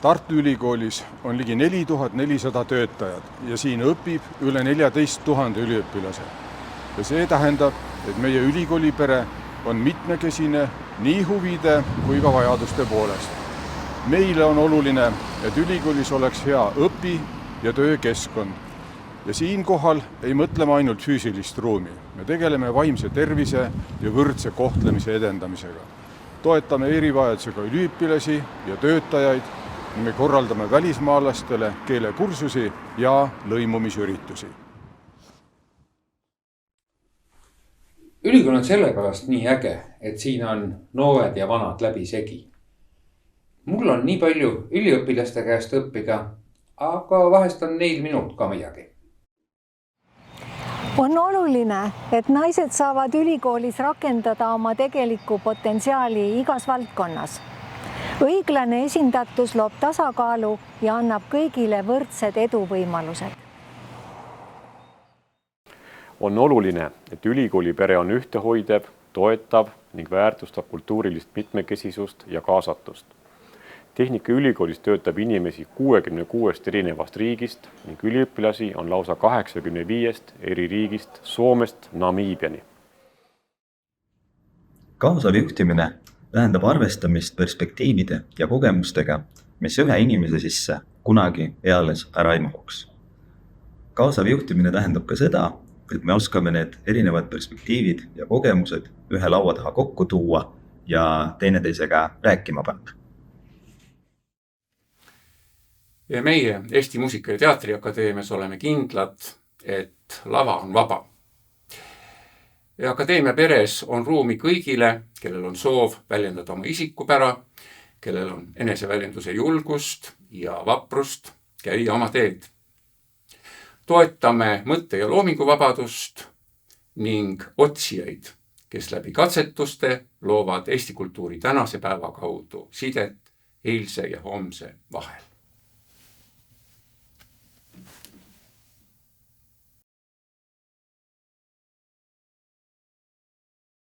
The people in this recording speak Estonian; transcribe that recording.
Tartu Ülikoolis on ligi 4400 töötajat ja siin õpib üle 14 000 üliõpilase. Ja see tähendab, et meie ülikoolipere on mitmekesine nii huvide kui ka vajaduste poolest. Meile on oluline, et ülikoolis oleks hea õpi- ja töökeskkond. Ja siinkohal ei mõtleme ainult füüsilist ruumi. Me tegeleme vaimse tervise ja võrdse kohtlemise edendamisega. Toetame erivajadusega üliõpilasi ja töötajaid. Me korraldame välismaalastele keelekursusi ja lõimumisüritusi. Ülikool on sellepärast nii äge, et siin on noored ja vanad läbi segi. Mul on nii palju üliõpilaste käest õppida, aga vahest on neil minult ka midagi. On oluline, et naised saavad ülikoolis rakendada oma tegelikku potentsiaali igas valdkonnas. Õiglane esindatus loob tasakaalu ja annab kõigile võrdsed eduvõimalused. On oluline, et ülikoolipere on ühtehoidev, toetav ning väärtustab kultuurilist mitmekesisust ja kaasatust. Tehnikaülikoolis töötab inimesi 66 erinevast riigist ning üliõpilasi on lausa 85 eri riigist Soomest Namiibiani. Kaasav juhtimine tähendab arvestamist perspektiivide ja kogemustega, mis ühe inimese sisse kunagi eales ära ei mahuks. Kaasav juhtimine tähendab ka seda, et me oskame need erinevad perspektiivid ja kogemused ühe laua taha kokku tuua ja teineteisega rääkima panna. Ja meie Eesti Muusika- ja Teatriakadeemias oleme kindlad, et lava on vaba. Ja akadeemia peres on ruumi kõigile, kellel on soov väljendada oma isikupära, kellel on eneseväljenduse julgust ja vaprust käia oma teed. Toetame mõtte- ja loominguvabadust ning otsijaid, kes läbi katsetuste loovad Eesti kultuuri tänase päeva kaudu sidet eilse ja homse vahel.